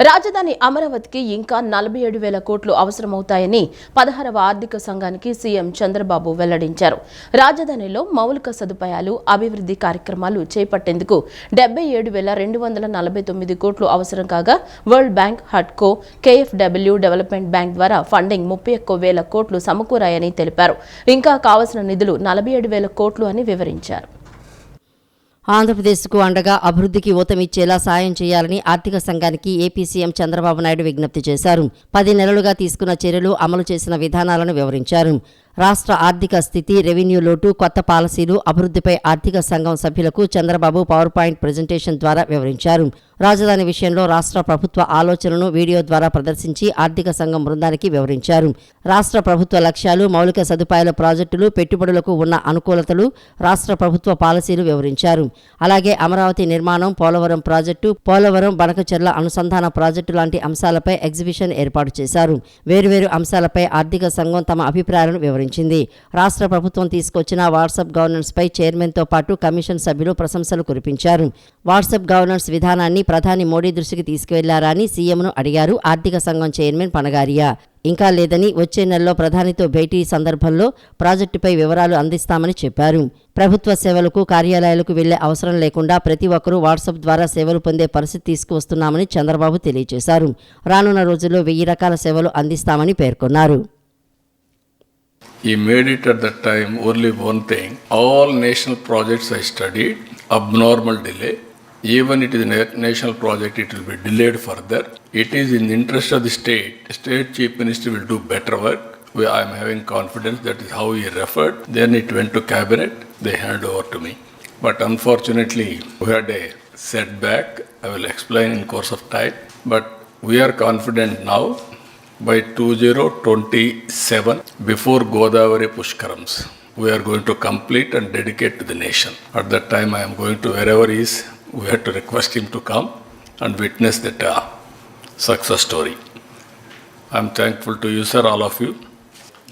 రాజధాని అమరావతికి ఇంకా 47,000 కోట్లు అవసరమవుతాయని 16వ ఆర్థిక సంఘానికి సీఎం చంద్రబాబు వెల్లడించారు. రాజధానిలో మౌలిక సదుపాయాలు, అభివృద్ధి కార్యక్రమాలు చేపట్టేందుకు 77,249 కోట్లు అవసరం కాగా వరల్డ్ బ్యాంక్, హడ్కో, కేఎఫ్డబ్ల్యూ డెవలప్మెంట్ బ్యాంక్ ద్వారా ఫండింగ్ 31,000 కోట్లు సమకూరాయని తెలిపారు. ఇంకా కావలసిన నిధులు 47,000 కోట్లు అని వివరించారు. ఆంధ్రప్రదేశ్కు అండగా అభివృద్ధికి ఊతమిచ్చేలా సాయం చేయాలని ఆర్థిక సంఘానికి ఏపీ సీఎం చంద్రబాబు నాయుడు విజ్ఞప్తి చేశారు. 10 నెలలుగా తీసుకున్న చర్యలు, అమలు చేసిన విధానాలను వివరించారు. రాష్ట్ర ఆర్థిక స్థితి, రెవెన్యూ లోటు, కొత్త పాలసీలు, అభివృద్ధిపై ఆర్థిక సంఘం సభ్యులకు చంద్రబాబు పవర్ పాయింట్ ప్రెజెంటేషన్ ద్వారా వివరించారు. రాజధాని విషయంలో రాష్ట్ర ప్రభుత్వ ఆలోచనను వీడియో ద్వారా ప్రదర్శించి ఆర్థిక సంఘం బృందానికి వివరించారు. రాష్ట్ర ప్రభుత్వ లక్ష్యాలు, మౌలిక సదుపాయాల ప్రాజెక్టులు, పెట్టుబడులకు ఉన్న అనుకూలతలు, రాష్ట్ర ప్రభుత్వ పాలసీలు వివరించారు. అలాగే అమరావతి నిర్మాణం, పోలవరం ప్రాజెక్టు, పోలవరం బనకచెర్ల అనుసంధాన ప్రాజెక్టు లాంటి అంశాలపై ఎగ్జిబిషన్ ఏర్పాటు చేశారు. వేర్వేరు అంశాలపై ఆర్థిక సంఘం తమ అభిప్రాయాలను వివరించింది. రాష్ట్ర ప్రభుత్వం తీసుకొచ్చిన వాట్సాప్ గవర్నెన్స్ పై చైర్మన్తో పాటు కమిషన్ సభ్యులు ప్రశంసలు కురిపించారు. వాట్సాప్ గవర్నెన్స్ విధానాన్ని ప్రధాని మోడీ దృష్టికి తీసుకువెళ్లారా అని సీఎంను అడిగారు ఆర్థిక సంఘం చైర్మన్ పనగారియా. ఇంకా లేదని, వచ్చే నెలలో ప్రధానితో భేటీ సందర్భంలో ప్రాజెక్టుపై వివరాలు అందిస్తామని చెప్పారు. ప్రభుత్వ సేవలకు, కార్యాలయాలకు వెళ్లే అవసరం లేకుండా ప్రతి ఒక్కరూ వాట్సాప్ ద్వారా సేవలు పొందే పరిస్థితి తీసుకువస్తున్నామని చంద్రబాబు తెలియజేశారు. రానున్న రోజుల్లో 1000 రకాల సేవలు అందిస్తామని పేర్కొన్నారు. He made it at that time only one thing. All national projects I studied, abnormal delay. Even it is a national project, it will be delayed further. It is in the interest of the state. The state chief minister will do better work. I am having confidence that is how he referred. Then it went to cabinet. They handed over to me. But unfortunately, we had a setback. I will explain in course of time. But we are confident now. By 2027, before Godavari Pushkarams, we are going to complete and dedicate to the nation. At that time, I am going to wherever he is. We have to request him to come and witness that success story. I am thankful to you, sir, all of you.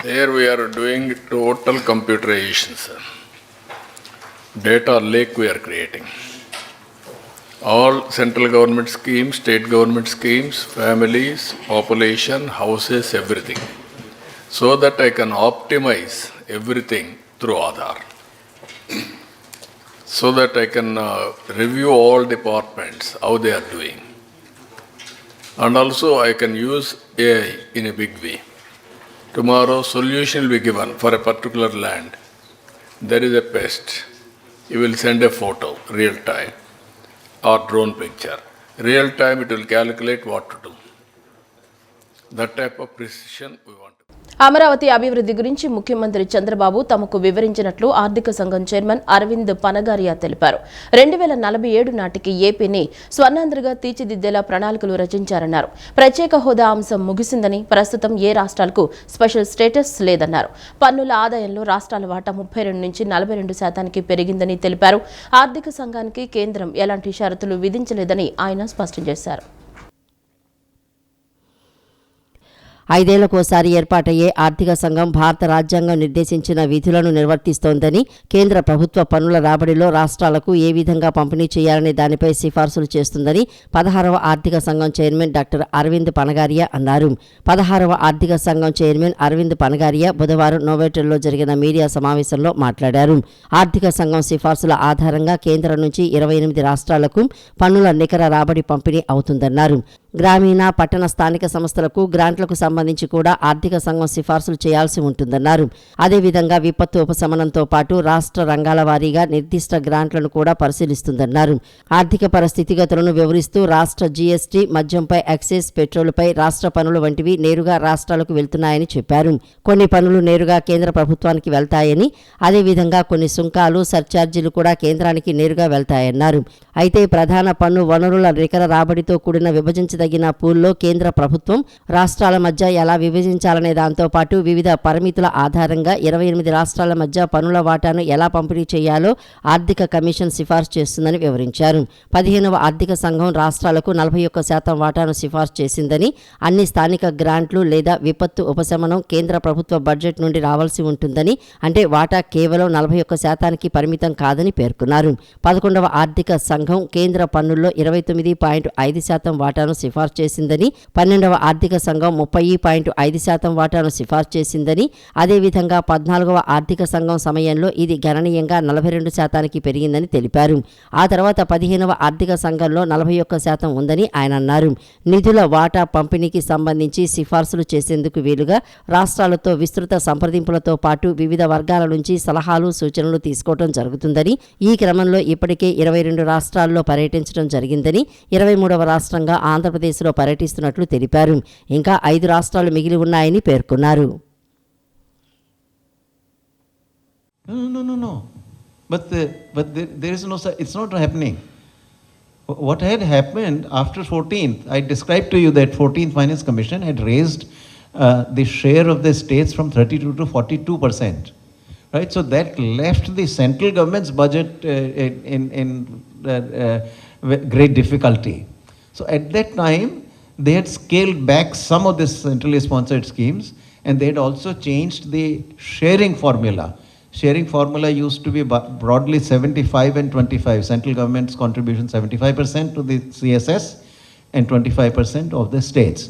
There we are doing total computerization, sir. Data lake we are creating. All central government schemes, state government schemes, families, population, houses, everything. So that I can optimize everything through Aadhaar. So that I can review all departments, how they are doing. And also I can use AI in a big way. Tomorrow solution will be given for a particular land. There is a pest. You will send a photo, real time. Or drone picture. Real time it will calculate what to do. That type of precision we want. Amaravati అభివృద్ధి గురించి ముఖ్యమంత్రి చంద్రబాబు తమకు వివరించినట్లు ఆర్థిక సంఘం chairman Arvind Panagariya తెలిపారు. 2047 నాటికి ఏపీని స్వర్ణాంధ్రగా తీర్చిదిద్దేలా ప్రణాళికలు రచించారన్నారు. ప్రత్యేక హోదా అంశం ముగిసిందని, ప్రస్తుతం ఏ రాష్ట్రాలకు స్పెషల్ స్టేటస్ లేదన్నారు. పన్నుల ఆదాయంలో రాష్ట్రాల వాటా 32 నుంచి 42% పెరిగిందని తెలిపారు. ఆర్థిక సంఘానికి కేంద్రం ఎలాంటి షరతులు విధించలేదని ఆయన స్పష్టం చేశారు. 5 ఏళ్లకోసారి ఏర్పాటయ్యే ఆర్థిక సంఘం భారత రాజ్యాంగం నిర్దేశించిన విధులను నిర్వర్తిస్తోందని, కేంద్ర ప్రభుత్వ పన్నుల రాబడిలో రాష్ట్రాలకు ఏ విధంగా పంపిణీ చేయాలనే దానిపై సిఫార్సులు చేస్తుందని 16వ ఆర్థిక సంఘం చైర్మన్ డాక్టర్ అరవింద్ పనగారియా అన్నారు. 16వ ఆర్థిక సంఘం చైర్మన్ అరవింద్ పనగారియా బుధవారం నోవోటెల్లో జరిగిన మీడియా సమావేశంలో మాట్లాడారు. ఆర్థిక సంఘం సిఫార్సుల ఆధారంగా కేంద్రం నుంచి 28 రాష్ట్రాలకు పన్నుల నికర రాబడి పంపిణీ అవుతుందన్నారు. గ్రామీణ, పట్టణ, స్థానిక సంస్థలకు గ్రాంట్లకు సంబంధించి కూడా ఆర్థిక సంఘం సిఫార్సులు చేయాల్సి ఉంటుందన్నారు. అదేవిధంగా విపత్తు ఉపశమనంతో పాటు రాష్ట్ర రంగాల వారీగా నిర్దిష్ట గ్రాంట్లను కూడా పరిశీలిస్తుందన్నారు. ఆర్థిక పరిస్థితిగతులను వివరిస్తూ రాష్ట్ర జీఎస్టీ, మద్యంపై ఎక్సైజ్, పెట్రోలుపై రాష్ట్ర పన్నులు వంటివి నేరుగా రాష్ట్రాలకు వెళ్తున్నాయని చెప్పారు. కొన్ని పన్నులు నేరుగా కేంద్ర ప్రభుత్వానికి వెళ్తాయని, అదేవిధంగా కొన్ని సుంకాలు, సర్ఛార్జీలు కూడా కేంద్రానికి నేరుగా వెళ్తాయన్నారు. అయితే ప్రధాన పన్ను వనరుల నికర రాబడితో కూడిన విభజించదగిన పూల్లో కేంద్ర ప్రభుత్వం రాష్ట్రాల మధ్య ఎలా విభజించాలనే దాంతో పాటు వివిధ పరిమితుల ఆధారంగా 28 రాష్ట్రాల మధ్య పన్నుల వాటాను ఎలా పంపిణీ చేయాలో ఆర్థిక కమిషన్ సిఫార్సు చేస్తుందని వివరించారు. 15వ ఆర్థిక సంఘం రాష్ట్రాలకు 41% వాటాను సిఫార్సు చేసిందని, అన్ని స్థానిక గ్రాంట్లు లేదా విపత్తు ఉపశమనం కేంద్ర ప్రభుత్వ బడ్జెట్ నుండి రావాల్సి ఉంటుందని, అంటే వాటా కేవలం 41%కి పరిమితం కాదని పేర్కొన్నారు. 11వ ఆర్థిక సంఘం కేంద్ర పన్నుల్లో 29.5% వాటాను సిఫార్సు చేసిందని, 12వ ఆర్థిక సంఘం 30.5% వాటాను సిఫార్సు చేసిందని, అదేవిధంగా 14వ ఆర్థిక సంఘం సమయంలో ఇది గణనీయంగా 42% పెరిగిందని తెలిపారు. ఆ తర్వాత 15వ ఆర్థిక సంఘంలో 41% ఉందని ఆయన అన్నారు. నిధుల వాటా పంపిణీకి సంబంధించి సిఫార్సులు చేసేందుకు వీలుగా రాష్ట్రాలతో విస్తృత సంప్రదింపులతో పాటు వివిధ వర్గాల నుంచి సలహాలు, సూచనలు తీసుకోవడం జరుగుతుందని, ఈ క్రమంలో ఇప్పటికే 22 రాష్ట్రాల్లో పర్యటించడం జరిగిందని, 23వ రాష్ట్రంగా ఆంధ్రప్రదేశ్లో పర్యటిస్తున్నట్లు తెలిపారు. ఇంకా 5 రాష్ట్రాలు మిగిలి ఉన్నాయని పేర్కొన్నారు. No. But there is no. It's not happening. What had happened after 14th, I described to you that 14th Finance Commission had raised the share of the states from 32 to 42%. Right, so that left the central government's budget in great difficulty. So at that time, they had scaled back some of these centrally sponsored schemes, and they had also changed the sharing formula. Sharing formula used to be broadly 75 and 25. Central government's contribution 75% to the CSS and 25% of the states.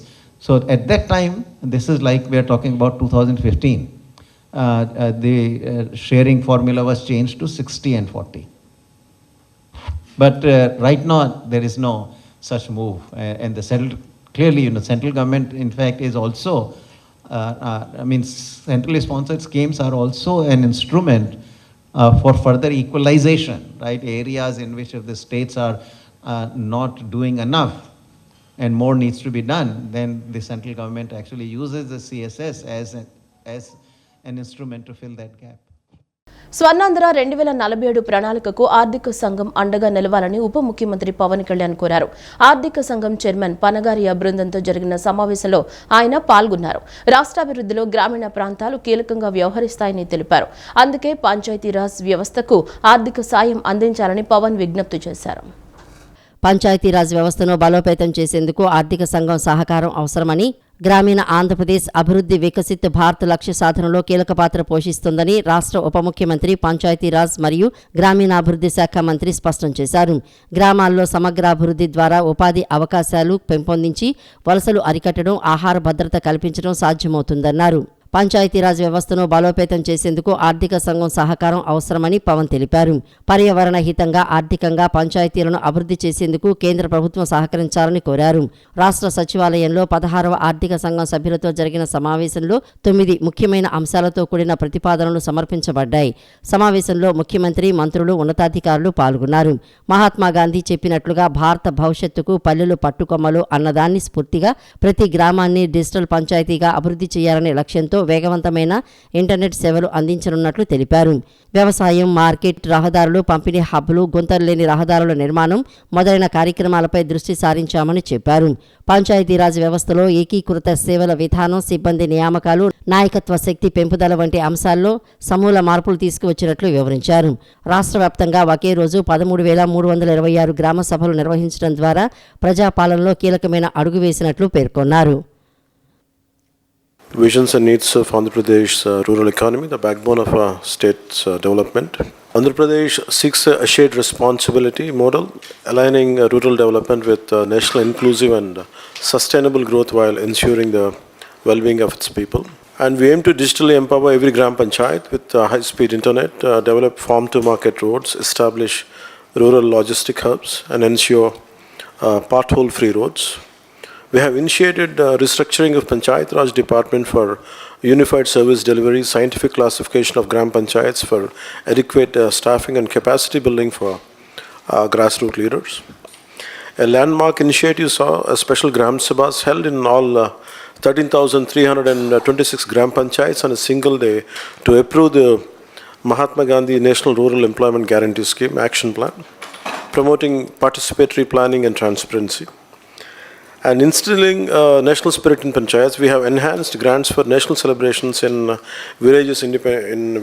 So at that time, this is like we are talking about 2015. The sharing formula was changed to 60 and 40. But right now, there is no such move. And the clearly, central government, in fact, is also, centrally sponsored schemes are also an instrument for further equalization, right? Areas in which if the states are not doing enough and more needs to be done, then the central government actually uses the CSS as an instrument to fill that gap. Swarnandhra 2047 ప్రణాళికకు ఆర్థిక సంఘం అండగా నిలవాలని ఉప ముఖ్యమంత్రి పవన్ కళ్యాణ్ కోరారు. ఆర్థిక సంఘం చైర్మన్ పనగారియా బృందంతో జరిగిన సమావేశంలో ఆయన పాల్గొన్నారు. రాష్ట్రాభివృద్ధిలో గ్రామీణ ప్రాంతాలు కీలకంగా వ్యవహరిస్తాయని తెలిపారు. అందుకే పంచాయతీరాజ్ వ్యవస్థకు ఆర్థిక సాయం అందించాలని పవన్ విజ్ఞప్తి చేశారు. పంచాయతీరాజ్ వ్యవస్థను బలోపేతం చేసేందుకు ఆర్థిక సంఘం సహకారం అవసరమని, గ్రామీణ ఆంధ్రప్రదేశ్ అభివృద్ధి వికసిత్ భారత్ లక్ష్య సాధనలో కీలక పాత్ర పోషిస్తుందని రాష్ట్ర ఉప ముఖ్యమంత్రి, పంచాయతీరాజ్ మరియు గ్రామీణాభివృద్ధి శాఖ మంత్రి స్పష్టం చేశారు. గ్రామాల్లో సమగ్రాభివృద్ధి ద్వారా ఉపాధి అవకాశాలు పెంపొందించి వలసలు అరికట్టడం, ఆహార భద్రత కల్పించడం సాధ్యమవుతుందన్నారు. పంచాయతీరాజ్ వ్యవస్థను బలోపేతం చేసేందుకు ఆర్థిక సంఘం సహకారం అవసరమని పవన్ తెలిపారు. పర్యావరణ హితంగా ఆర్థికంగా పంచాయతీలను అభివృద్ధి చేసేందుకు కేంద్ర ప్రభుత్వం సహకరించాలని కోరారు. రాష్ట్ర సచివాలయంలో 16వ ఆర్థిక సంఘం సభ్యులతో జరిగిన సమావేశంలో 9 ముఖ్యమైన అంశాలతో కూడిన ప్రతిపాదనలు సమర్పించబడ్డాయి. సమావేశంలో ముఖ్యమంత్రి, మంత్రులు, ఉన్నతాధికారులు పాల్గొన్నారు. మహాత్మా గాంధీ చెప్పినట్లుగా భారత భవిష్యత్తుకు పల్లెలు పట్టుకొమ్మలు అన్నదాన్ని స్ఫూర్తిగా ప్రతి గ్రామాన్ని డిజిటల్ పంచాయతీగా అభివృద్ధి చేయాలనే లక్ష్యంతో వేగవంతమైన ఇంటర్నెట్ సేవలు అందించనున్నట్లు తెలిపారు. వ్యవసాయం, మార్కెట్, రహదారులు, పంపిణీ హబ్బులు, గుంతలు లేని రహదారుల నిర్మాణం మొదలైన కార్యక్రమాలపై దృష్టి సారించామని చెప్పారు. పంచాయతీరాజ్ వ్యవస్థలో ఏకీకృత సేవల విధానం, సిబ్బంది నియామకాలు, నాయకత్వ శక్తి పెంపుదల వంటి అంశాల్లో సమూల మార్పులు తీసుకువచ్చినట్లు వివరించారు. రాష్ట్ర వ్యాప్తంగా ఒకే రోజు 13,326 గ్రామ సభలు నిర్వహించడం ద్వారా ప్రజాపాలనలో కీలకమైన అడుగు వేసినట్లు పేర్కొన్నారు. Visions and needs of Andhra Pradesh rural economy, the backbone of state's development. Andhra Pradesh seeks a shared responsibility model, aligning rural development with national inclusive and sustainable growth while ensuring the well-being of its people. And we aim to digitally empower every Gram Panchayat with high-speed internet, develop farm-to-market roads, establish rural logistic hubs, and ensure pothole-free roads. We have initiated restructuring of Panchayat Raj Department for unified service delivery, scientific classification of Gram Panchayats for adequate staffing and capacity building for grassroots leaders. A landmark initiative saw a special Gram Sabhas held in all 13,326 Gram Panchayats on a single day to approve the Mahatma Gandhi National Rural Employment Guarantee Scheme Action Plan, promoting participatory planning and transparency. And instilling national spirit in panchayats, we have enhanced grants for national celebrations in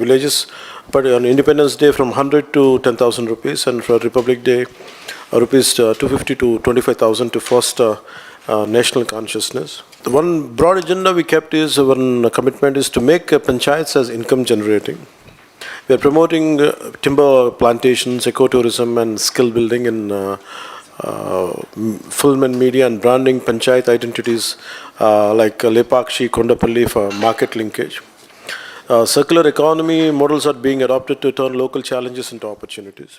villages, but on Independence Day from 100 to 10,000 rupees, and for Republic Day, rupees 250 to 25,000 to foster national consciousness. The one broad agenda we kept is, one commitment is to make panchayats as income generating. We are promoting timber plantations, ecotourism, and skill building in film and media and branding panchayat identities like Lepakshi, Kondapalli for market linkage. Circular economy models are being adopted to turn local challenges into opportunities.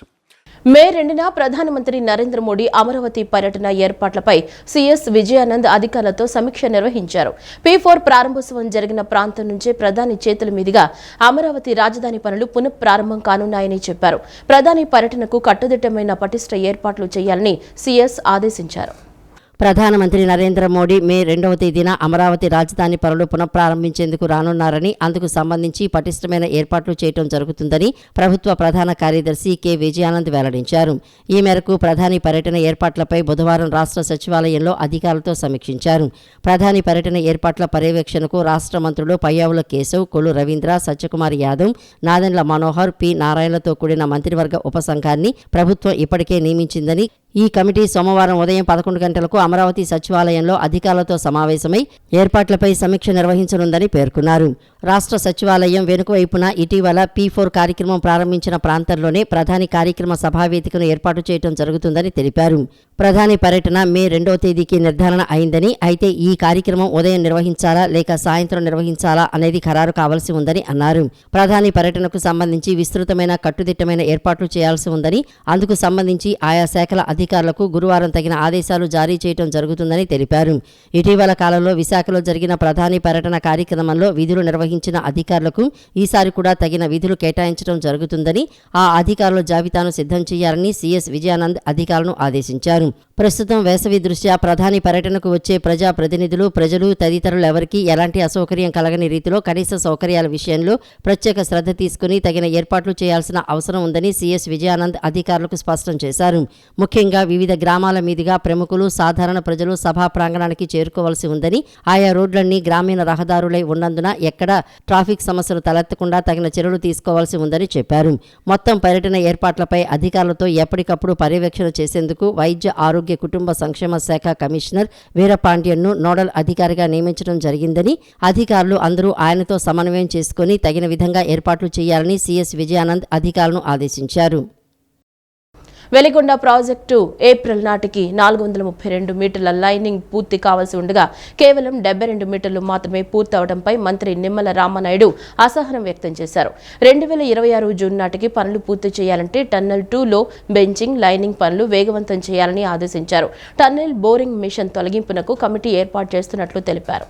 మే 2న ప్రధానమంత్రి నరేంద్ర మోడీ అమరావతి పర్యటన ఏర్పాట్లపై CS Vijayanand అధికారులతో సమీక్ష నిర్వహించారు. P4 ప్రారంభోత్సవం జరిగిన ప్రాంతం నుంచే ప్రధాని చేతుల మీదుగా అమరావతి రాజధాని పనులు పునఃప్రారంభం కానున్నాయని చెప్పారు. ప్రధాని పర్యటనకు కట్టుదిట్టమైన పటిష్ట ఏర్పాట్లు చేయాలని సీఎస్ ఆదేశించారు. ప్రధానమంత్రి నరేంద్ర మోడీ మే 2వ తేదీన అమరావతి రాజధాని పనులు పునఃప్రారంభించేందుకు రానున్నారని, అందుకు సంబంధించి పటిష్టమైన ఏర్పాట్లు చేయడం జరుగుతుందని ప్రభుత్వ ప్రధాన కార్యదర్శి కె విజయానంద్ వెల్లడించారు. ఈ మేరకు ప్రధాని పర్యటన ఏర్పాట్లపై బుధవారం రాష్ట్ర సచివాలయంలో అధికారులతో సమీక్షించారు. ప్రధాని పర్యటన ఏర్పాట్ల పర్యవేక్షణకు రాష్ట్ర మంత్రులు పయ్యావుల కేశవ్, కొల్లు రవీంద్ర, సత్యకుమార్ యాదవ్, నాదెండ్ల మనోహర్, పి నారాయణలతో కూడిన మంత్రివర్గ ఉపసంఘాన్ని ప్రభుత్వం ఇప్పటికే నియమించిందని, ఈ కమిటీ సోమవారం ఉదయం 11 గంటలకు అమరావతి సచివాలయంలో అధికారులతో సమావేశమై ఏర్పాట్లపై సమీక్ష నిర్వహించనుందని పేర్కొన్నారు. రాష్ట్ర సచివాలయం వెనుక వైపున ఇటీవల P4 కార్యక్రమం ప్రారంభించిన ప్రాంతంలోనే ప్రధాని కార్యక్రమ సభావేదికను ఏర్పాటు చేయడం జరుగుతుందని తెలిపారు. ప్రధాని పర్యటన మే 2వ తేదీకి నిర్ధారణ అయిందని, అయితే ఈ కార్యక్రమం ఉదయం నిర్వహించాలా లేక సాయంత్రం నిర్వహించాలా అనేది ఖరారు కావాల్సి ఉందని అన్నారు. ప్రధాని పర్యటనకు సంబంధించి విస్తృతమైన కట్టుదిట్టమైన ఏర్పాట్లు చేయాల్సి ఉందని, అందుకు సంబంధించి ఆయా శాఖల అధికారులకు గురువారం తగిన ఆదేశాలు జారీ చేయడం జరుగుతుందని తెలిపారు. ఇటీవల కాలంలో విశాఖలో జరిగిన ప్రధాని పర్యటన కార్యక్రమంలో విధులు నిర్వహించిన అధికారులకు ఈసారి కూడా తగిన విధులు కేటాయించడం జరుగుతుందని, ఆ అధికారుల జాబితాను సిద్ధం చేయాలని సీఎస్ విజయానంద్ అధికారులను ఆదేశించారు. ప్రస్తుతం వేసవి దృష్ట్యా ప్రధాని పర్యటనకు వచ్చే ప్రజాప్రతినిధులు, ప్రజలు తదితరులెవరికీ ఎలాంటి అసౌకర్యం కలగని రీతిలో కనీస సౌకర్యాల విషయంలో ప్రత్యేక శ్రద్ధ తీసుకుని తగిన ఏర్పాట్లు చేయాల్సిన అవసరం ఉందని సీఎస్ విజయానంద్ అధికారులకు స్పష్టం చేశారు. ముఖ్యంగా వివిధ గ్రామాల మీదుగా ప్రముఖులు, సాధారణ ప్రజలు సభా ప్రాంగణానికి చేరుకోవాల్సి ఉందని, ఆయా రోడ్లన్నీ గ్రామీణ రహదారులై ఉన్నందున ఎక్కడా ట్రాఫిక్ సమస్యలు తలెత్తకుండా తగిన చర్యలు తీసుకోవాల్సి ఉందని చెప్పారు. మొత్తం పర్యటన ఏర్పాట్లపై అధికారులతో ఎప్పటికప్పుడు పర్యవేక్షణ చేసేందుకు వైద్య, ఆరోగ్య, కుటుంబ సంక్షేమ శాఖ కమిషనర్ వీరపాండ్యన్ను నోడల్ అధికారిగా నియమించడం జరిగిందని, అధికారులు అందరూ ఆయనతో సమన్వయం చేసుకుని తగిన విధంగా ఏర్పాట్లు చేయాలని సీఎస్ విజయానంద్ అధికారులను ఆదేశించారు. వెలిగొండ ప్రాజెక్టు ఏప్రిల్ నాటికి 432 మీటర్ల లైనింగ్ పూర్తి కావాల్సి ఉండగా కేవలం 72 మీటర్లు మాత్రమే పూర్తవడంపై మంత్రి నిమ్మల రామనాయుడు అసహనం వ్యక్తం చేశారు. 2026 జూన్ నాటికి పనులు పూర్తి చేయాలంటే టన్నెల్ 2లో బెంచింగ్, లైనింగ్ పనులు వేగవంతం చేయాలని ఆదేశించారు. టన్నెల్ బోరింగ్ మిషన్ తొలగింపునకు కమిటీ ఏర్పాటు చేస్తున్నట్లు తెలిపారు.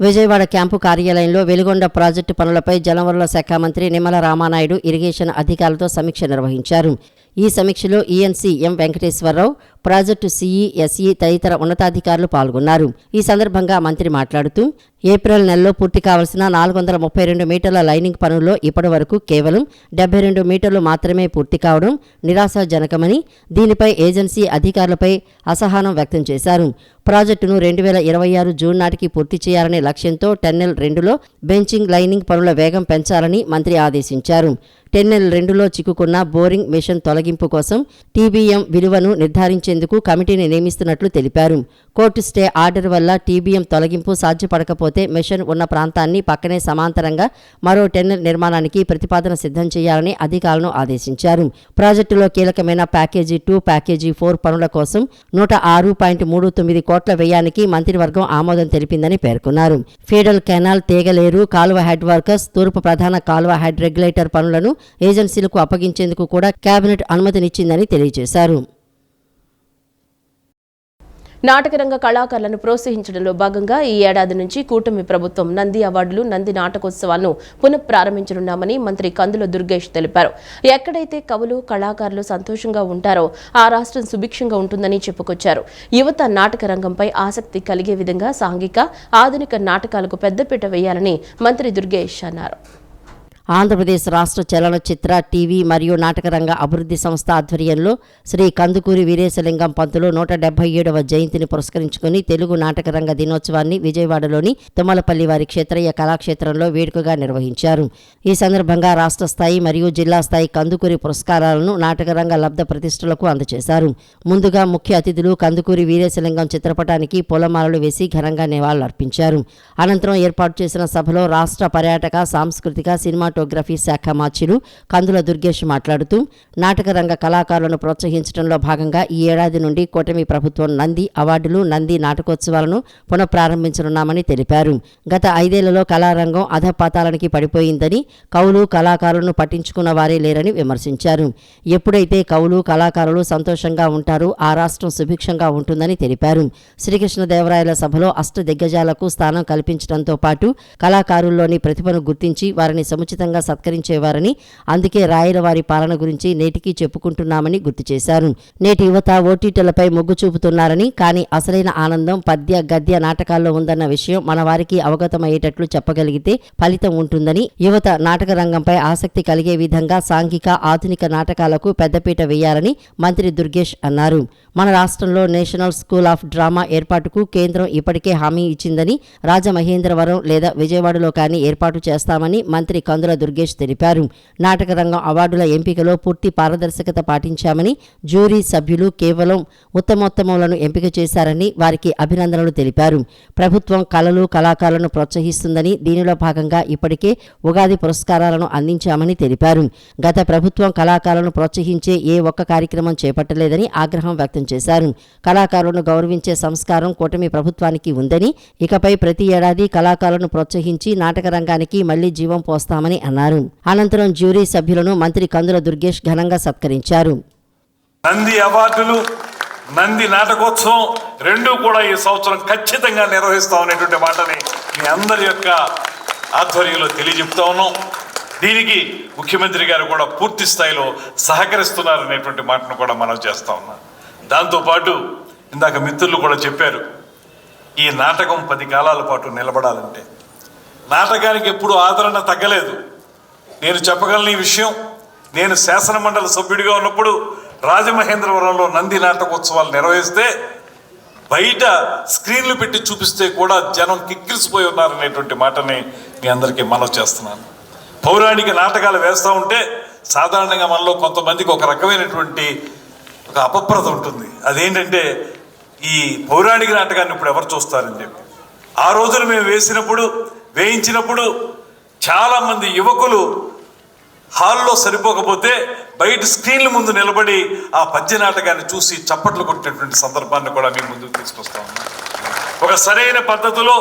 విజయవాడ క్యాంపు కార్యాలయంలో వెలిగొండ ప్రాజెక్టు పనులపై జలవనరుల శాఖ మంత్రి నిమ్మల రామానాయుడు ఇరిగేషన్ అధికారులతో సమీక్ష నిర్వహించారు. ఈ సమీక్షలో ఈఎన్సీ ఎం వెంకటేశ్వరరావు, ప్రాజెక్టు సిఈ, ఎస్ఈ తదితర ఉన్నతాధికారులు పాల్గొన్నారు. ఈ సందర్భంగా మంత్రి మాట్లాడుతూ, ఏప్రిల్ నెలలో పూర్తి కావాల్సిన 432 మీటర్ల లైనింగ్ పనుల్లో ఇప్పటి వరకు కేవలం 72 మీటర్లు మాత్రమే పూర్తి కావడం నిరాశాజనకమని, దీనిపై ఏజెన్సీ అధికారులపై అసహనం వ్యక్తం చేశారు. ప్రాజెక్టును 2026 జూన్ నాటికి పూర్తి చేయాలనే లక్ష్యంతో టన్నెల్ 2లో బెంచింగ్, లైనింగ్ పనుల వేగం పెంచాలని మంత్రి ఆదేశించారు. టన్నెల్ 2లో చిక్కుకున్న బోరింగ్ మిషన్ తొలగింపు కోసం టీబీఎం విలువను నిర్ధారించేందుకు కమిటీని నియమిస్తున్నట్లు తెలిపారు. కోర్టు స్టే ఆర్డర్ వల్ల టీబీఎం తొలగింపు సాధ్యపడకపోతే మిషన్ ఉన్న ప్రాంతాన్ని పక్కనే సమాంతరంగా మరో టన్నెల్ నిర్మాణానికి ప్రతిపాదన సిద్ధం చేయాలని అధికారులను ఆదేశించారు. ప్రాజెక్టులో కీలకమైన ప్యాకేజీ 2, ప్యాకేజీ 4 పనుల కోసం 106.39 కోట్ల వ్యయానికి మంత్రివర్గం ఆమోదం తెలిపిందని పేర్కొన్నారు. ఫీడల్ కెనాల్, తీగలేరు, కాలువ హెడ్ వర్కర్స్, తూర్పు ప్రధాన కాలువ హెడ్ రెగ్యులేటర్ పనులను ఏజెన్సీలకు అప్పగించేందుకు కూడా కేబినెట్ అనుమతినిచ్చిందని తెలియజేశారు. నాటకరంగ కళాకారులను ప్రోత్సహించడంలో భాగంగా ఈ ఏడాది నుంచి కూటమి ప్రభుత్వం నంది అవార్డులు, నంది నాటకోత్సవాలను పునఃప్రారంభించనున్నామని మంత్రి కందుల దుర్గేష్ తెలిపారు. ఎక్కడైతే కవులు, కళాకారులు సంతోషంగా ఉంటారో ఆ రాష్ట్రం సుభిక్షంగా ఉంటుందని చెప్పుకొచ్చారు. యువత నాటక రంగంపై ఆసక్తి కలిగే విధంగా సాంఘిక, ఆధునిక నాటకాలకు పెద్దపీట వేయాలని మంత్రి దుర్గేష్ అన్నారు. ఆంధ్రప్రదేశ్ రాష్ట్ర చలనచిత్ర, టీవీ మరియు నాటకరంగ అభివృద్ధి సంస్థ ఆధ్వర్యంలో శ్రీ కందుకూరి వీరేశలింగం పంతులు 177వ జయంతిని పురస్కరించుకుని తెలుగు నాటకరంగ దినోత్సవాన్ని విజయవాడలోని తుమ్మలపల్లి వారి క్షేత్రయ్య కళాక్షేత్రంలో వేడుకగా నిర్వహించారు. ఈ సందర్భంగా రాష్ట్ర స్థాయి మరియు జిల్లా స్థాయి కందుకూరి పురస్కారాలను నాటకరంగ లబ్ధ ప్రతిష్ఠలకు అందజేశారు. ముందుగా ముఖ్య అతిథులు కందుకూరి వీరేశలింగం చిత్రపటానికి పూలమాలలు వేసి ఘనంగా నివాళులర్పించారు. అనంతరం ఏర్పాటు చేసిన సభలో రాష్ట్ర పర్యాటక, సాంస్కృతిక, సినిమాటోగ్రఫీ, సినిమాటోగ్రఫీ శాఖ మాచిలు కందుల దుర్గేష్ మాట్లాడుతూ నాటక రంగ కళాకారులను ప్రోత్సహించడంలో భాగంగా ఈ ఏడాది నుండి కూటమి ప్రభుత్వం నంది అవార్డులు నంది నాటకోత్సవాలను పునఃప్రారంభించనున్నామని తెలిపారు. గత 5 ఏళ్లలో కళారంగం అధపాతాళానికి పడిపోయిందని, కవులు కళాకారులను పట్టించుకున్న వారే లేరని విమర్శించారు. ఎప్పుడైతే కవులు కళాకారులు సంతోషంగా ఉంటారో ఆ రాష్ట్రం సుభిక్షంగా ఉంటుందని తెలిపారు. శ్రీకృష్ణదేవరాయల సభలో అష్టదిగ్గజాలకు స్థానం కల్పించడంతో పాటు కళాకారుల్లోని ప్రతిభను గుర్తించి వారిని సముచితంగా సత్కరించేవారని, అందుకే రాయల వారి పాలన గురించి నేటికీ చెప్పుకుంటున్నామని గుర్తు చేశారు. నేటి యువత ఓటీటీలపై మొగ్గు చూపుతున్నారని, కానీ అసలైన ఆనందం పద్య గద్య నాటకాల్లో ఉందన్న విషయం మన వారికి అవగతమయ్యేటట్లు చెప్పగలిగితే ఫలితం ఉంటుందని, యువత నాటక రంగంపై ఆసక్తి కలిగే విధంగా సాంఘిక ఆధునిక నాటకాలకు పెద్దపీట వేయాలని మంత్రి దుర్గేష్ అన్నారు. మన రాష్ట్రంలో నేషనల్ స్కూల్ ఆఫ్ డ్రామా ఏర్పాటుకు కేంద్రం ఇప్పటికే హామీ ఇచ్చిందని, రాజమహేంద్రవరం లేదా విజయవాడలో కానీ ఏర్పాటు చేస్తామని మంత్రి కందుల దుర్గేష్ తెలిపారు. నాటక రంగం అవార్డుల ఎంపికలో పూర్తి పారదర్శకత పాటించామని, జ్యూరీ సభ్యులు కేవలం ఉత్తమోత్తములను ఎంపిక చేశారని వారికి అభినందనలు తెలిపారు. ప్రభుత్వం కళలు కళాకారులను ప్రోత్సహిస్తుందని, దీనిలో భాగంగా ఇప్పటికే ఉగాది పురస్కారాలను అందించామని తెలిపారు. గత ప్రభుత్వం కళాకారులను ప్రోత్సహించే ఏ ఒక్క కార్యక్రమం చేపట్టలేదని ఆగ్రహం వ్యక్తం చేశారు. కళాకారులను గౌరవించే సంస్కారం కూటమి ప్రభుత్వానికి ఉందని, ఇకపై ప్రతి ఏడాది కళాకారులను ప్రోత్సహించి నాటక రంగానికి మళ్లీ జీవం పోస్తామని అన్నారు. అనంతరం జ్యూరీ సభ్యులను మంత్రి కందుల దుర్గేష్ ఘనంగా సత్కరించారు. నంది అవార్డులు, నంది నాటకోత్సవం రెండూ కూడా ఈ సంవత్సరం ఖచ్చితంగా నిర్వహిస్తామనేటువంటి మాటని మీ అందరి యొక్క ఆధ్వర్యంలో తెలియజెప్తా ఉన్నాం. దీనికి ముఖ్యమంత్రి గారు కూడా పూర్తి స్థాయిలో సహకరిస్తున్నారనేటువంటి మాటను కూడా మనం చేస్తా ఉన్నాం. దాంతోపాటు ఇందాక మిత్రులు కూడా చెప్పారు, ఈ నాటకం 10 కాలాల పాటు నిలబడాలంటే నాటకానికి ఎప్పుడు ఆదరణ తగ్గలేదు. నేను చెప్పగలను ఈ విషయం. నేను శాసనమండలి సభ్యుడిగా ఉన్నప్పుడు రాజమహేంద్రవరంలో నంది నాటకోత్సవాలు నిర్వహిస్తే బయట స్క్రీన్లు పెట్టి చూపిస్తే కూడా జనం కిక్కిరిసిపోయి ఉన్నారనేటువంటి మాటని మీ అందరికీ మనవి చేస్తున్నాను. పౌరాణిక నాటకాలు వేస్తూ ఉంటే సాధారణంగా మనలో కొంతమందికి ఒక రకమైనటువంటి ఒక అపప్రద ఉంటుంది. అదేంటంటే ఈ పౌరాణిక నాటకాన్ని ఇప్పుడు ఎవరు చూస్తారని చెప్పి. ఆ రోజున మేము వేయించినప్పుడు చాలామంది యువకులు హాల్లో సరిపోకపోతే బయట స్క్రీన్ల ముందు నిలబడి ఆ పద్య నాటకాన్ని చూసి చప్పట్లు కొట్టినటువంటి సందర్భాన్ని కూడా మేము ముందుకు తీసుకొస్తా ఉన్నాం. ఒక సరైన పద్ధతిలో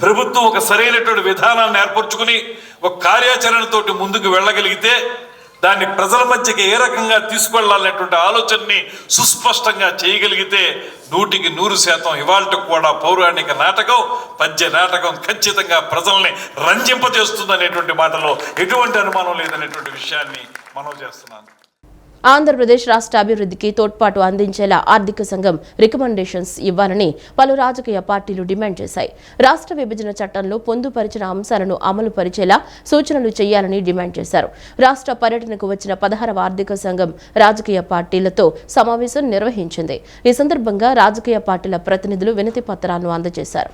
ప్రభుత్వం ఒక సరైనటువంటి విధానాన్ని ఏర్పరచుకుని ఒక కార్యాచరణతోటి ముందుకు వెళ్ళగలిగితే దాన్ని ప్రజల మధ్యకి ఏ రకంగా తీసుకెళ్లాలనేటువంటి ఆలోచనని సుస్పష్టంగా చేయగలిగితే 100% ఇవాళ కూడా పౌరాణిక నాటకం పద్య నాటకం ఖచ్చితంగా ప్రజల్ని రంజింపజేస్తుందనేటువంటి మాటలో ఎటువంటి అనుమానం లేదనేటువంటి విషయాన్ని మనం చేస్తున్నాను. ఆంధ్రప్రదేశ్ రాష్ట్ర అభివృద్ధికి తోడ్పాటు అందించేలా ఆర్థిక సంఘం రికమెండేషన్స్ ఇవ్వాలని పలు రాజకీయ పార్టీలు డిమాండ్ చేశాయి. రాష్ట్ర విభజన చట్టంలో పొందుపరిచిన అంశాలను అమలు పరిచేలా సూచనలు చేయాలని డిమాండ్ చేశారు. రాష్ట్ర పర్యటనకు వచ్చిన 16వ ఆర్థిక సంఘం రాజకీయ పార్టీలతో సమావేశం నిర్వహించింది. ఈ సందర్భంగా రాజకీయ పార్టీల ప్రతినిధులు వినతి పత్రాలను అందజేశారు.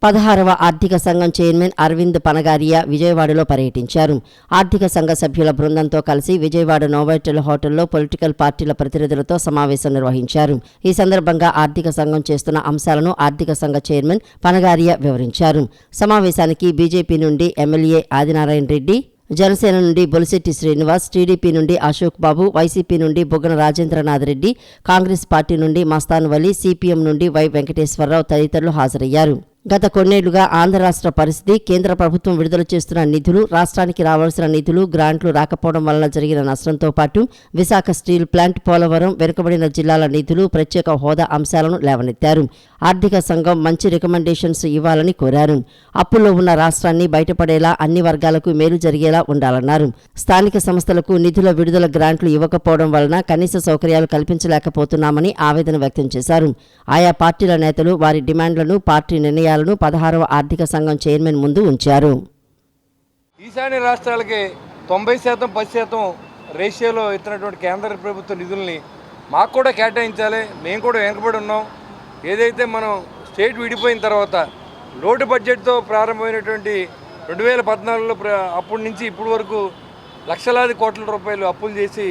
16వ ఆర్థిక సంఘం చైర్మన్ అరవింద్ పనగారియా విజయవాడలో పర్యటించారు. ఆర్థిక సంఘ సభ్యుల బృందంతో కలిసి విజయవాడ నోవోటెల్ హోటల్లో పొలిటికల్ పార్టీల ప్రతినిధులతో సమావేశం నిర్వహించారు. ఈ సందర్భంగా ఆర్థిక సంఘం చేస్తున్న అంశాలను ఆర్థిక సంఘ చైర్మన్ పనగారియా వివరించారు. సమావేశానికి బీజేపీ నుండి ఎమ్మెల్యే ఆదినారాయణ రెడ్డి, జనసేన నుండి బొలిశెట్టి శ్రీనివాస్, టీడీపీ నుండి అశోక్ బాబు, వైసీపీ నుండి బుగ్గన రాజేంద్రనాథ్ రెడ్డి, కాంగ్రెస్ పార్టీ నుండి మస్తాన్ వలి, సిపిఎం నుండి వై వెంకటేశ్వరరావు తదితరులు హాజరయ్యారు. గత కొన్నేళ్లుగా ఆంధ్ర రాష్ట్ర పరిస్థితి, కేంద్ర ప్రభుత్వం విడుదల చేస్తున్న నిధులు, రాష్ట్రానికి రావాల్సిన నిధులు, గ్రాంట్లు రాకపోవడం వలన జరిగిన నష్టంతో పాటు విశాఖ స్టీల్ ప్లాంట్, పోలవరం, వెనుకబడిన జిల్లాల నిధులు, ప్రత్యేక హోదా అంశాలను లేవనెత్తారు. ఆర్థిక సంఘం మంచి రికమెండేషన్స్ ఇవ్వాలని కోరారు. అప్పుల్లో ఉన్న రాష్ట్రాన్ని బయటపడేలా, అన్ని వర్గాలకు మేలు జరిగేలా ఉండాలన్నారు. స్థానిక సంస్థలకు నిధుల విడుదల, గ్రాంట్లు ఇవ్వకపోవడం వలన కనీస సౌకర్యాలు కల్పించలేకపోతున్నామని ఆవేదన వ్యక్తం చేశారు. ఆయా పార్టీల నేతలు వారి డిమాండ్లను, పార్టీ నిర్ణయాలను 16వ ఆర్థిక సంఘం చైర్మన్ ముందు ఉంచారు. ఈశాన్య రాష్ట్రాలకి 90% 10% రేషియోలో ఇస్తున్నటువంటి కేంద్ర ప్రభుత్వ నిధుల్ని మాకు కూడా కేటాయించాలి. మేము కూడా వెనుకబడి ఉన్నాం. ఏదైతే మనం స్టేట్ విడిపోయిన తర్వాత లోటు బడ్జెట్తో ప్రారంభమైనటువంటి 2014లో అప్పటి నుంచి ఇప్పటి వరకు లక్షలాది కోట్ల రూపాయలు అప్పులు చేసి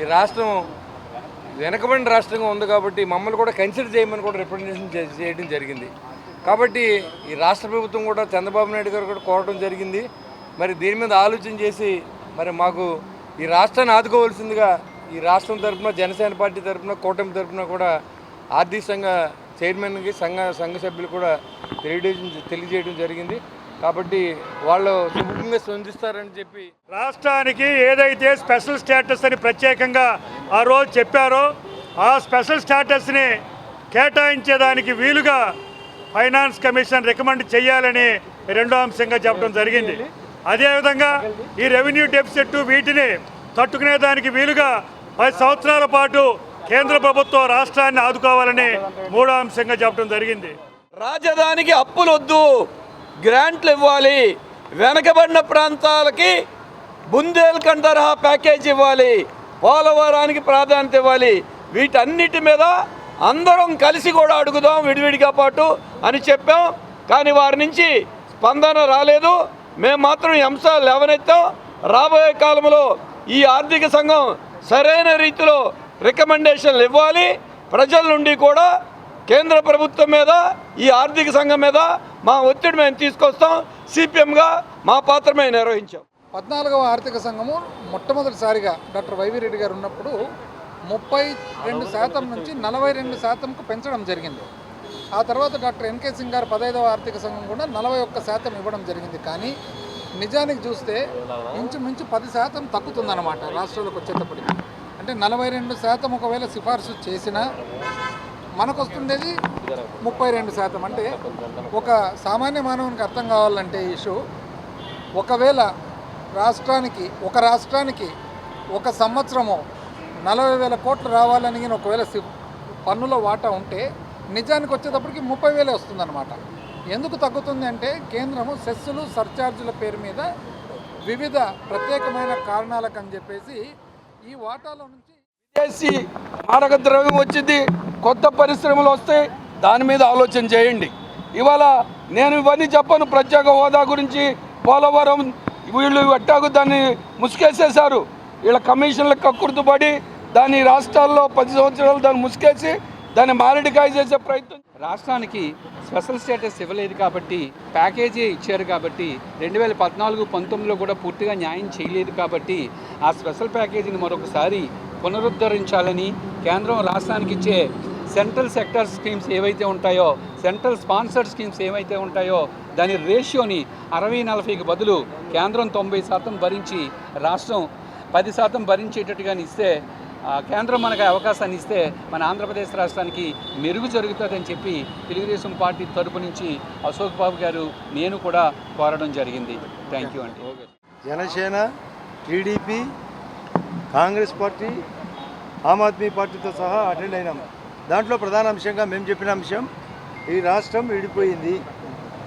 ఈ రాష్ట్రం వెనకబడిన రాష్ట్రంగా ఉంది. కాబట్టి మమ్మల్ని కూడా కన్సిడర్ చేయమని కూడా రిప్రజెంటేషన్ చేయడం జరిగింది. కాబట్టి ఈ రాష్ట్ర ప్రభుత్వం కూడా చంద్రబాబు నాయుడు గారు కూడా కోరడం జరిగింది. మరి దీని మీద ఆలోచన చేసి మరి మాకు ఈ రాష్ట్రాన్ని ఆదుకోవాల్సిందిగా ఈ రాష్ట్రం తరఫున జనసేన పార్టీ తరఫున కూటమి తరఫున కూడా ఆర్థిక సంఘ చైర్మన్కి సంఘ సభ్యులు కూడా తెలియజేయడం జరిగింది. కాబట్టి వాళ్ళు సుముఖంగా స్పందిస్తారని చెప్పి రాష్ట్రానికి ఏదైతే స్పెషల్ స్టేటస్ అని ప్రత్యేకంగా ఆ రోజు చెప్పారో ఆ స్పెషల్ స్టేటస్ని కేటాయించేదానికి వీలుగా ఫైనాన్స్ కమిషన్ రికమెండ్ చేయాలని రెండో అంశంగా చెప్పడం జరిగింది. అదేవిధంగా ఈ రెవెన్యూ డెఫిసిట్ వీటిని తట్టుకునేదానికి వీలుగా 10 సంవత్సరాల పాటు కేంద్ర ప్రభుత్వం రాష్ట్రాన్ని ఆదుకోవాలని మూడో అంశంగా చెప్పడం జరిగింది. రాజధానికి అప్పులొద్దు, గ్రాంట్లు ఇవ్వాలి, వెనకబడిన ప్రాంతాలకి బుందేల్ఖండ్ తరహా ప్యాకేజ్ ఇవ్వాలి, పోలవరానికి ప్రాధాన్యత ఇవ్వాలి. వీటన్నిటి మీద అందరం కలిసి కూడా అడుగుదాం విడివిడిగా పాటు అని చెప్పాం. కానీ వారి నుంచి స్పందన రాలేదు. మేము మాత్రం ఈ అంశాలు లేవనెత్తాం. రాబోయే కాలంలో ఈ ఆర్థిక సంఘం సరైన రీతిలో రికమెండేషన్లు ఇవ్వాలి. ప్రజల నుండి కూడా కేంద్ర ప్రభుత్వం మీద ఈ ఆర్థిక సంఘం మీద మా ఒత్తిడి మేము తీసుకొస్తాం. సిపిఎంగా మా పాత్ర మేము నిర్వహించాం. 14వ ఆర్థిక సంఘము మొట్టమొదటిసారిగా డాక్టర్ వైవి రెడ్డి గారు ఉన్నప్పుడు 32% నుంచి 42%కు పెంచడం జరిగింది. ఆ తర్వాత డాక్టర్ ఎన్కే సింగ్ గారు 15వ ఆర్థిక సంఘం కూడా 41% ఇవ్వడం జరిగింది. కానీ నిజానికి చూస్తే ఇంచుమించు 10% తగ్గుతుందన్నమాట రాష్ట్రాలకు వచ్చేటప్పటికి. అంటే 42% ఒకవేళ సిఫార్సు చేసినా మనకు వస్తుండేది 32%. అంటే ఒక సామాన్య మానవునికి అర్థం కావాలంటే ఇష్యూ, ఒకవేళ ఒక రాష్ట్రానికి ఒక సంవత్సరము 40,000 కోట్లు రావాలని ఒకవేళ పన్నుల వాటా ఉంటే నిజానికి వచ్చేటప్పటికి 30,000 వస్తుందన్నమాట. ఎందుకు తగ్గుతుంది అంటే కేంద్రము సెస్సులు సర్ఛార్జుల పేరు మీద వివిధ ప్రత్యేకమైన కారణాలకు అని చెప్పేసి ఈ వాటాలో నుంచి విదేశీ మారక ద్రవ్యం వచ్చింది, కొత్త పరిశ్రమలు వస్తాయి, దాని మీద ఆలోచన చేయండి. ఇవాళ నేను ఇవన్నీ చెప్పను, ప్రత్యేక హోదా గురించి, పోలవరం, వీళ్ళు ఎట్టాగు దాన్ని ముసుకేసేశారు. వీళ్ళ కమిషన్లకు కక్కుర్తుపడి దాన్ని రాష్ట్రాల్లో 10 సంవత్సరాలు దాన్ని ముసుకేసి దాన్ని మారడికాయ చేసే ప్రయత్నం. రాష్ట్రానికి స్పెషల్ స్టేటస్ ఇవ్వలేదు కాబట్టి, ప్యాకేజీ ఇచ్చారు కాబట్టి, 2014-19లో కూడా పూర్తిగా న్యాయం చేయలేదు కాబట్టి ఆ స్పెషల్ ప్యాకేజీని మరొకసారి పునరుద్ధరించాలని కేంద్రం రాష్ట్రానికి ఇచ్చే సెంట్రల్ సెక్టర్ స్కీమ్స్ ఏవైతే ఉంటాయో, సెంట్రల్ స్పాన్సర్డ్ స్కీమ్స్ ఏవైతే ఉంటాయో దాని రేషియోని 60-40కి బదులు కేంద్రం 90% భరించి రాష్ట్రం 10% భరించేటట్టుగా ఇస్తే, కేంద్రం మనకు అవకాశాన్ని ఇస్తే మన ఆంధ్రప్రదేశ్ రాష్ట్రానికి మెరుగు జరుగుతుందని చెప్పి తెలుగుదేశం పార్టీ తరపు నుంచి అశోక్ బాబు గారు, నేను కూడా కోరడం జరిగింది. థ్యాంక్ యూ అండి. జనసేన, టీడీపీ, కాంగ్రెస్ పార్టీ, ఆమ్ ఆద్మీ పార్టీతో సహా అటెండ్ అయినాం. దాంట్లో ప్రధాన అంశంగా మేము చెప్పిన అంశం, ఈ రాష్ట్రం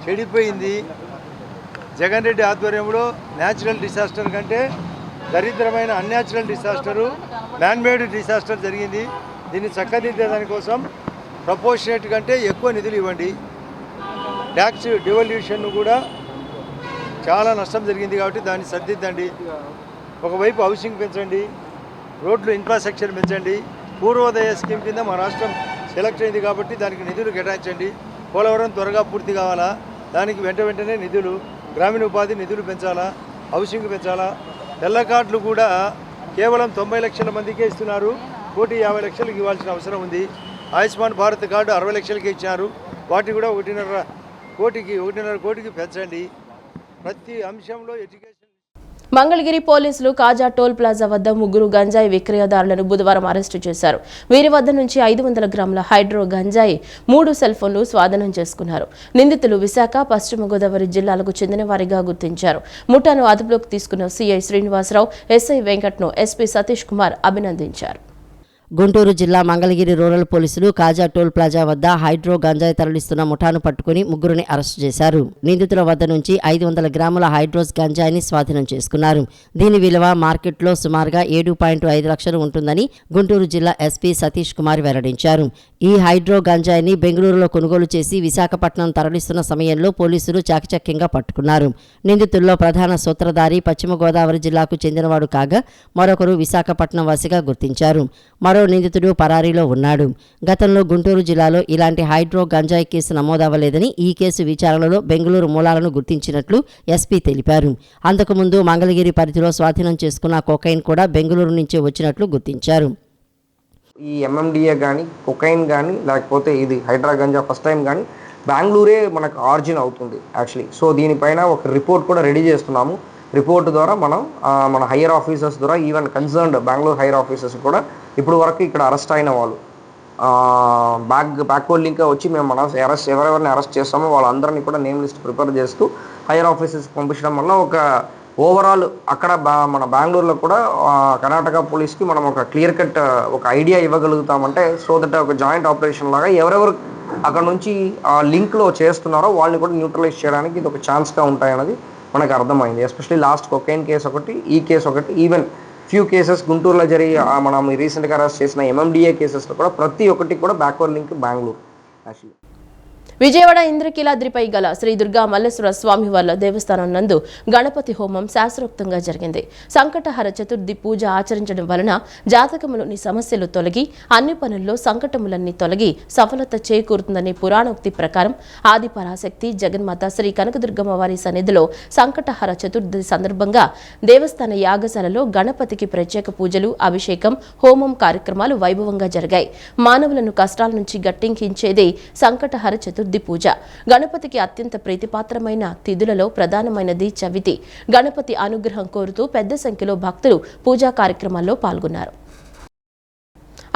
చెడిపోయింది. జగన్ రెడ్డి ఆధ్వర్యంలో న్యాచురల్ డిసాస్టర్ కంటే దరిద్రమైన అన్యాచురల్ డిసాస్టరు, మ్యాన్మేడ్ డిసాస్టర్ జరిగింది. దీన్ని చక్కదిద్దే దానికోసం ప్రపోర్షనేట్ కంటే ఎక్కువ నిధులు ఇవ్వండి. ట్యాక్స్ డివల్యూషన్ కూడా చాలా నష్టం జరిగింది కాబట్టి దాన్ని సర్దిద్దండి. ఒకవైపు హౌసింగ్ పెంచండి, రోడ్లు ఇన్ఫ్రాస్ట్రక్చర్ పెంచండి. పూర్వోదయ స్కీమ్ కింద మా రాష్ట్రం సెలెక్ట్ అయింది కాబట్టి దానికి నిధులు కేటాయించండి. పోలవరం త్వరగా పూర్తి కావాలా, దానికి వెంటనే నిధులు, గ్రామీణ ఉపాధి నిధులు పెంచాలా, హౌసింగ్ పెంచాలా. తెల్ల కార్డులు కూడా కేవలం 90 లక్షల మందికే ఇస్తున్నారు, 1,50 లక్షలకు ఇవ్వాల్సిన అవసరం ఉంది. ఆయుష్మాన్ భారత్ కార్డు 60 లక్షలకే ఇచ్చినారు, వాటి కూడా 1,5 కోటికి పెంచండి. ప్రతి అంశంలో ఎడ్యుకేషన్. మంగళగిరి పోలీసులు కాజా టోల్ ప్లాజా వద్ద 3 గంజాయి విక్రయదారులను బుధవారం అరెస్టు చేశారు. వీరి వద్ద నుంచి 500 గ్రాముల హైడ్రో గంజాయి, 3 సెల్ ఫోన్లు స్వాధీనం చేసుకున్నారు. నిందితులు విశాఖ, పశ్చిమ గోదావరి జిల్లాలకు చెందిన వారిగా గుర్తించారు. ముఠాను అదుపులోకి తీసుకున్న సిఐ శ్రీనివాసరావు, ఎస్ఐ వెంకట్ను ఎస్పీ సతీష్ కుమార్ అభినందించారు. గుంటూరు జిల్లా మంగళగిరి రూరల్ పోలీసులు కాజా టోల్ ప్లాజా వద్ద హైడ్రో గంజాయి తరలిస్తున్న ముఠాను పట్టుకుని 3 అరెస్టు చేశారు. నిందితుల వద్ద నుంచి 500 గ్రాముల హైడ్రోస్ గంజాయిని స్వాధీనం చేసుకున్నారు. దీని విలువ మార్కెట్లో సుమారుగా 7.5 లక్షలు ఉంటుందని గుంటూరు జిల్లా ఎస్పీ సతీష్ కుమార్ వెల్లడించారు. ఈ హైడ్రో గంజాయిని బెంగళూరులో కొనుగోలు చేసి విశాఖపట్నం తరలిస్తున్న సమయంలో పోలీసులు చాకచక్యంగా పట్టుకున్నారు. నిందితుల్లో ప్రధాన సూత్రధారి పశ్చిమ గోదావరి జిల్లాకు చెందినవాడు కాగా మరొకరు విశాఖపట్నం వాసిగా గుర్తించారు. మరో నిందితుడు పరారీలో ఉన్నాడు. గతంలో గుంటూరు జిల్లాలో ఇలాంటి హైడ్రో గంజాయి కేసు నమోదవ్వలేదని, ఈ కేసు విచారణలో బెంగళూరు మూలాలను గుర్తించినట్లు ఎస్పీ తెలిపారు. అంతకుముందు మంగళగిరి పరిధిలో స్వాధీనం చేసుకున్న కొకైన్ కూడా బెంగళూరు నుంచే వచ్చినట్లు గుర్తించారు. ఈ ఎంఎండిఏ కానీ కొకైన్ కానీ లేకపోతే ఇది హైడ్రా గంజా ఫస్ట్ టైం కానీ బెంగళూరే మనకు ఆరిజిన్ అవుతుంది యాక్చువల్లీ. సో దీనిపైన ఒక రిపోర్ట్ కూడా రెడీ చేస్తున్నాము. రిపోర్ట్ ద్వారా మనం మన హైయర్ ఆఫీసర్స్ ద్వారా even concerned Bengaluru higher officers కూడా ఇప్పుడు వరకు ఇక్కడ అరెస్ట్ అయిన వాళ్ళు బ్యాక్వర్డ్ లింక్ వచ్చి మేము మన ఎవరెవరిని అరెస్ట్ చేస్తామో వాళ్ళందరినీ కూడా నేమ్ లిస్ట్ ప్రిపేర్ చేస్తూ హైయర్ ఆఫీసర్స్కి పంపించడం వల్ల ఒక ఓవరాల్ అక్కడ మన బెంగళూరులో కూడా కర్ణాటక పోలీస్కి మనం ఒక క్లియర్ కట్ ఒక ఐడియా ఇవ్వగలుగుతామంటే, సో దట్ ఒక జాయింట్ ఆపరేషన్ లాగా ఎవరెవరు అక్కడ నుంచి లింక్లో చేస్తున్నారో వాళ్ళని కూడా న్యూట్రలైజ్ చేయడానికి ఇది ఒక ఛాన్స్గా ఉంటాయన్నది మనకు అర్థమైంది. ఎస్పెషల్లీ లాస్ట్ కొకైన్ కేసు ఒకటి, ఈ కేసు ఒకటి, ఈవెన్ ఫ్యూ కేసెస్ గుంటూరులో జరిగి మనం రీసెంట్గా అరెస్ట్ చేసిన ఎంఎండిఏ కేసెస్లో కూడా ప్రతి ఒక్కటి కూడా backward link Bengaluru actually. Vijayawada ఇంద్రకీలాద్రిపై గల శ్రీ దుర్గా మల్లేశ్వర స్వామివార్ల దేవస్థానం నందు గణపతి హోమం శాస్త్రోక్తంగా జరిగింది. సంకటహర చతుర్థి పూజ ఆచరించడం వలన జాతకములోని సమస్యలు తొలగి అన్ని పనుల్లో సంకటములన్నీ తొలగి సఫలత చేకూరుతుందనే పురాణోక్తి ప్రకారం ఆది పరాశక్తి జగన్మాత శ్రీ కనకదుర్గమ్మ వారి సన్నిధిలో సంకటహర చతుర్థి సందర్భంగా దేవస్థాన యాగశాలలో గణపతికి ప్రత్యేక పూజలు, అభిషేకం, హోమం కార్యక్రమాలు వైభవంగా జరిగాయి. మానవులను కష్టాల నుంచి గట్టెంకించేదే సంకటహర చతుర్థి పూజ. గణపతికి అత్యంత ప్రీతిపాత్రమైన తిథులలో ప్రధానమైనది చవితి. గణపతి అనుగ్రహం కోరుతూ పెద్ద సంఖ్యలో భక్తులు పూజా కార్యక్రమాల్లో పాల్గొన్నారు.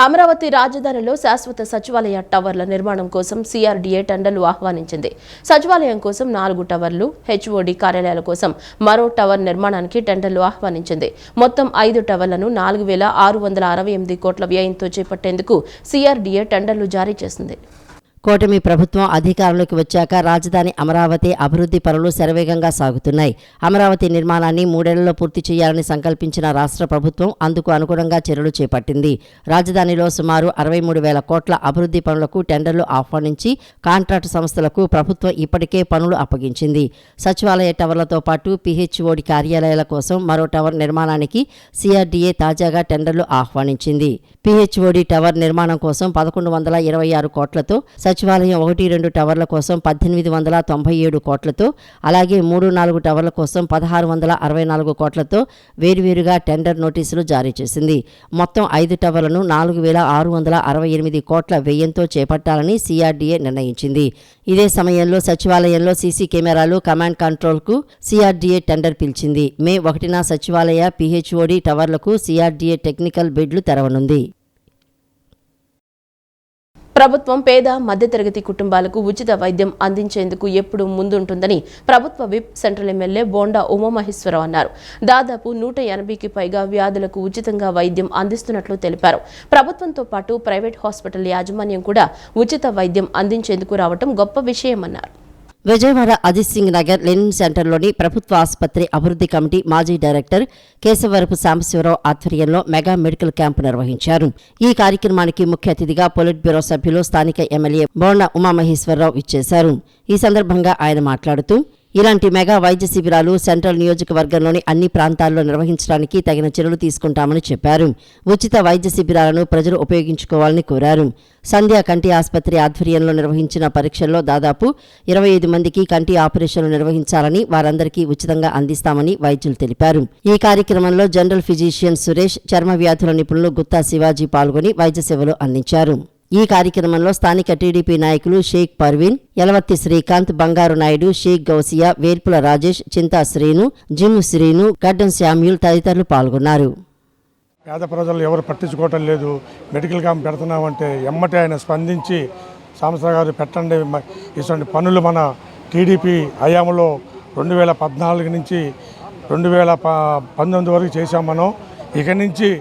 అమరావతి రాజధానిలో శాశ్వత సచివాలయ టవర్ల నిర్మాణం కోసం సిఆర్డీఏ టెండర్లు ఆహ్వానించింది. సచివాలయం కోసం 4 టవర్లు, హెచ్ఓడి కార్యాలయాల కోసం మరో టవర్ నిర్మాణానికి టెండర్లు ఆహ్వానించింది. మొత్తం 5 టవర్లను 4,668 కోట్ల వ్యయంతో చేపట్టేందుకు సిఆర్డీఏ టెండర్లు జారీ చేసింది. కూటమి ప్రభుత్వం అధికారంలోకి వచ్చాక రాజధాని అమరావతి అభివృద్ధి పనులు శరవేగంగా సాగుతున్నాయి. అమరావతి నిర్మాణాన్ని 3 ఏళ్లలో పూర్తి చేయాలని సంకల్పించిన రాష్ట్ర ప్రభుత్వం అందుకు అనుగుణంగా చర్యలు చేపట్టింది. రాజధానిలో సుమారు 63,000 కోట్ల అభివృద్ధి పనులకు టెండర్లు ఆహ్వానించి కాంట్రాక్టు సంస్థలకు ప్రభుత్వం ఇప్పటికే పనులు అప్పగించింది. సచివాలయ టవర్లతో పాటు పిహెచ్ఓడి కార్యాలయాల కోసం మరో టవర్ నిర్మాణానికి సిఆర్డీఏ తాజాగా టెండర్లు ఆహ్వానించింది. పిహెచ్ఓడి టవర్ నిర్మాణం కోసం 1,126 కోట్లతో, సచివాలయం 1-2 టవర్ల కోసం 1,897 కోట్లతో, అలాగే 3-4 టవర్ల కోసం 1,664 కోట్లతో వేర్వేరుగా టెండర్ నోటీసులు జారీ చేసింది. మొత్తం 5 టవర్లను 4,668 కోట్ల వ్యయంతో చేపట్టాలని సిఆర్డీఏ నిర్ణయించింది. ఇదే సమయంలో సచివాలయంలో సీసీ కెమెరాలు, కమాండ్ కంట్రోల్కు సిఆర్డీఏ టెండర్ పిలిచింది. మే 1న సచివాలయ పిహెచ్ఓడి టవర్లకు సిఆర్డీఏ టెక్నికల్ బిడ్లు తెరవనుంది. ప్రభుత్వం పేద మధ్యతరగతి కుటుంబాలకు ఉచిత వైద్యం అందించేందుకు ఎప్పుడూ ముందుంటుందని ప్రభుత్వ whip central MLA Bonda Umamaheswararao అన్నారు. దాదాపు 180కి పైగా వ్యాధులకు ఉచితంగా వైద్యం అందిస్తున్నట్లు తెలిపారు. ప్రభుత్వంతో పాటు ప్రైవేట్ హాస్పిటల్ యాజమాన్యం కూడా ఉచిత వైద్యం అందించేందుకు రావడం గొప్ప విషయమన్నారు. విజయవాడ అజిత్ సింగ్ నగర్ లెనిన్ సెంటర్లోని ప్రభుత్వ ఆసుపత్రి అభివృద్ధి కమిటీ మాజీ డైరెక్టర్ కేశవరపు సాంబశివరావు ఆధ్వర్యంలో మెగా మెడికల్ క్యాంపు నిర్వహించారు. ఈ కార్యక్రమానికి ముఖ్య అతిథిగా పొలిట్ బ్యూరో సభ్యులు, స్థానిక ఎమ్మెల్యే బోండా ఉమామహేశ్వరరావు ఇచ్చేశారు. ఈ సందర్భంగా ఆయన మాట్లాడుతూ ఇలాంటి మెగా వైద్య శిబిరాలు సెంట్రల్ నియోజకవర్గంలోని అన్ని ప్రాంతాల్లో నిర్వహించడానికి తగిన చర్యలు తీసుకుంటామని చెప్పారు. ఉచిత వైద్య శిబిరాలను ప్రజలు ఉపయోగించుకోవాలని కోరారు. సంధ్య కంటి ఆసుపత్రి ఆధ్వర్యంలో నిర్వహించిన పరీక్షల్లో దాదాపు 25 మందికి కంటి ఆపరేషన్లు నిర్వహించాలని, వారందరికీ ఉచితంగా అందిస్తామని వైద్యులు తెలిపారు. ఈ కార్యక్రమంలో జనరల్ ఫిజిషియన్ సురేష్, చర్మ వ్యాధుల నిపుణులు గుత్తా శివాజీ పాల్గొని వైద్య సేవలు అందించారు. ఈ కార్యక్రమంలో స్థానిక టీడీపీ నాయకులు షేక్ పర్వీన్, యలవర్తి శ్రీకాంత్, బంగారు నాయుడు, షేక్ గౌసియా, వేర్పుల రాజేష్, చింతా శ్రీను, జిమ్ శ్రీను, గడ్డం శామ్యూల్ తదితరులు పాల్గొన్నారు. పేద ప్రజలు ఎవరు పట్టించుకోవటం లేదు. మెడికల్ క్యాంప్ పెడుతున్నామంటే ఎమ్మటే ఆయన స్పందించి సంస్థ గారు పెట్టండి, ఇటువంటి పనులు మన టీడీపీ హయాంలో 2014 నుంచి 2019 వరకు చేశాం. మనం ఇక నుంచి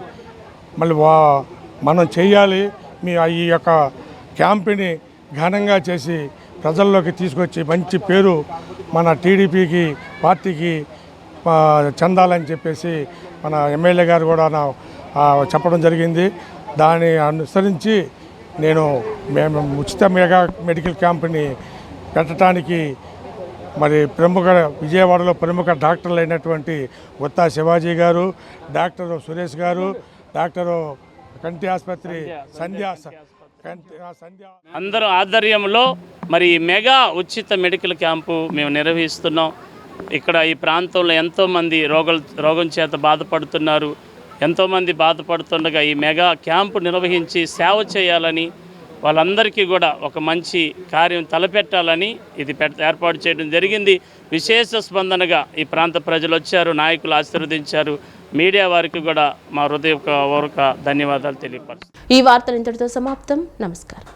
మళ్ళీ మనం చేయాలి. ఈ యొక్క క్యాంపుని ఘనంగా చేసి ప్రజల్లోకి తీసుకొచ్చి మంచి పేరు మన టీడీపీకి పార్టీకి చెందాలని చెప్పేసి మన ఎమ్మెల్యే గారు కూడా చెప్పడం జరిగింది. దాన్ని అనుసరించి మేము ఉచిత మెగా మెడికల్ క్యాంపుని పెట్టడానికి విజయవాడలో ప్రముఖ డాక్టర్లు అయినటువంటి గుత్తా శివాజీ గారు, డాక్టర్ సురేష్ గారు, డాక్టర్ కంటి ఆసుపత్రి సంధ్యా అందరూ ఆధ్వర్యంలో మరి మెగా ఉచిత మెడికల్ క్యాంపు మేము నిర్వహిస్తున్నాం. ఇక్కడ ఈ ప్రాంతంలో ఎంతోమంది రోగం చేత బాధపడుతున్నారు. ఎంతోమంది బాధపడుతుండగా ఈ మెగా క్యాంపు నిర్వహించి సేవ చేయాలని, వాళ్ళందరికీ కూడా ఒక మంచి కార్యం తలపెట్టాలని ఇది ఏర్పాటు చేయడం జరిగింది. విశేష స్పందనగా ఈ ప్రాంత ప్రజలు వచ్చారు, నాయకులు ఆశీర్వదించారు. మీడియా వారికి కూడా మా హృదయపూర్వక ధన్యవాదాలు తెలియపరుస్తాను. ఈ వార్తలు ఇంతటితో సమాప్తం. నమస్కారం.